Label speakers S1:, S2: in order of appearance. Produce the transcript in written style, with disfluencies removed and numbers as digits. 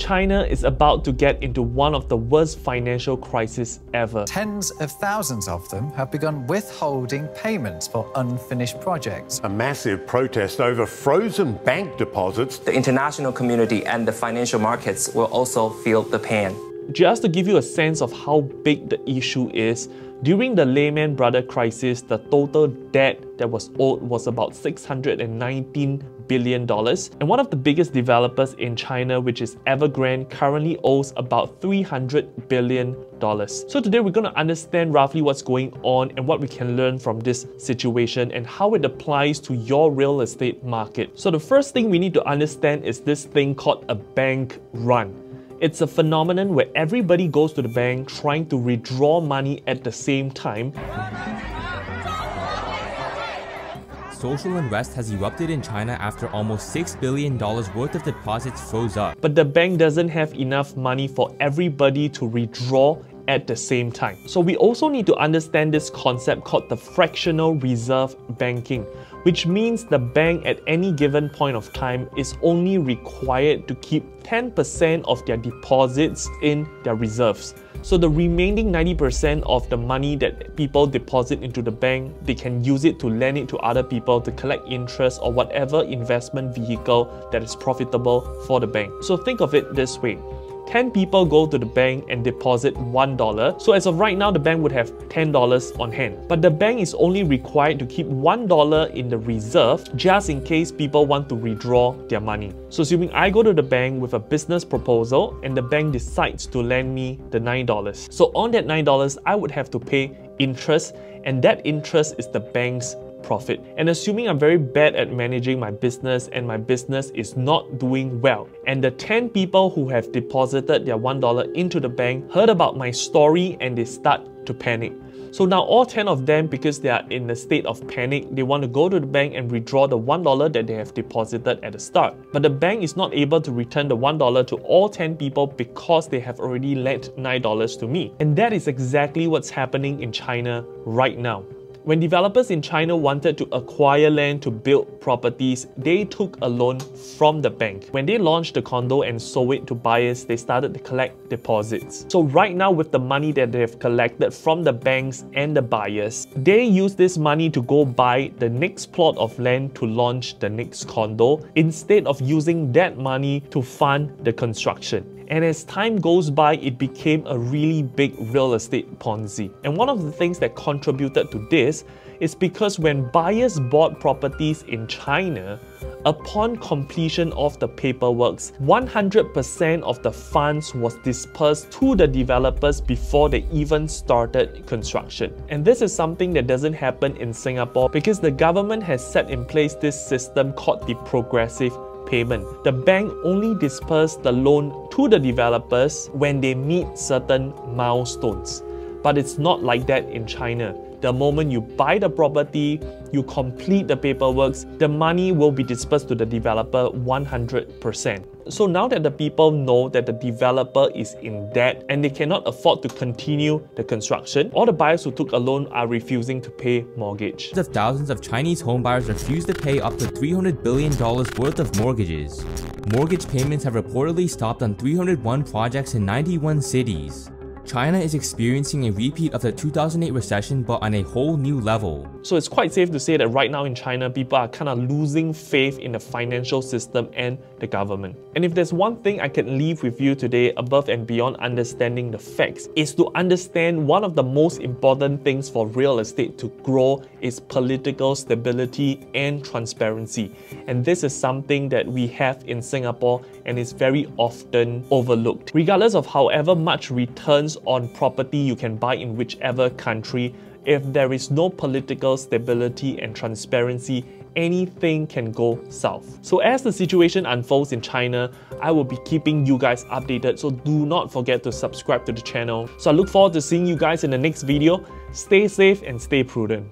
S1: China is about to get into one of the worst financial crises ever.
S2: Tens of thousands of them have begun withholding payments for unfinished projects.
S3: A massive protest over frozen bank deposits.
S4: The international community and the financial markets will also feel the pain.
S1: Just to give you a sense of how big the issue is, during the Lehman Brothers crisis, the total debt that was owed was about $619 billion. And one of the biggest developers in China, which is Evergrande, currently owes about $300 billion. So today we're going to understand roughly what's going on and what we can learn from this situation and how it applies to your real estate market. So the first thing we need to understand is this thing called a bank run. It's a phenomenon where everybody goes to the bank trying to withdraw money at the same time.
S5: Social unrest has erupted in China after almost $6 billion worth of deposits froze up.
S1: But the bank doesn't have enough money for everybody to withdraw at the same time. So we also need to understand this concept called the fractional reserve banking, which means the bank at any given point of time is only required to keep 10% of their deposits in their reserves. So the remaining 90% of the money that people deposit into the bank, they can use it to lend it to other people to collect interest or whatever investment vehicle that is profitable for the bank. So think of it this way. 10 people go to the bank and deposit $1. So as of right now, the bank would have $10 on hand. But the bank is only required to keep $1 in the reserve just in case people want to withdraw their money. So assuming I go to the bank with a business proposal and the bank decides to lend me the $9. So on that $9, I would have to pay interest, and that interest is the bank's profit. And assuming I'm very bad at managing my business and my business is not doing well, and the 10 people who have deposited their $1 into the bank heard about my story and they start to panic. So now all 10 of them, because they are in a state of panic, they want to go to the bank and withdraw the $1 that they have deposited at the start. But the bank is not able to return the $1 to all 10 people because they have already lent $9 to me. And that is exactly what's happening in China right now. When developers in China wanted to acquire land to build properties, they took a loan from the bank. When they launched the condo and sold it to buyers, they started to collect deposits. So right now, with the money that they have collected from the banks and the buyers, they use this money to go buy the next plot of land to launch the next condo, instead of using that money to fund the construction. And as time goes by, it became a really big real estate Ponzi. And one of the things that contributed to this is because when buyers bought properties in China, upon completion of the paperwork, 100% of the funds was dispersed to the developers before they even started construction. And this is something that doesn't happen in Singapore because the government has set in place this system called the progressive payment. The bank only disperses the loan to the developers when they meet certain milestones. But it's not like that in China. The moment you buy the property, you complete the paperwork, the money will be dispersed to the developer 100%. So now that the people know that the developer is in debt and they cannot afford to continue the construction, all the buyers who took a loan are refusing to pay mortgage.
S5: Thousands of Chinese homebuyers refuse to pay up to $300 billion worth of mortgages. Mortgage payments have reportedly stopped on 301 projects in 91 cities. China is experiencing a repeat of the 2008 recession, but on a whole new level.
S1: So it's quite safe to say that right now in China, people are kind of losing faith in the financial system and the government. And if there's one thing I can leave with you today, above and beyond understanding the facts, is to understand one of the most important things for real estate to grow is political stability and transparency. And this is something that we have in Singapore and is very often overlooked. Regardless of however much returns on property you can buy in whichever country, if there is no political stability and transparency, anything can go south. So as the situation unfolds in China, I will be keeping you guys updated, so do not forget to subscribe to the channel. So I look forward to seeing you guys in the next video. Stay safe and stay prudent.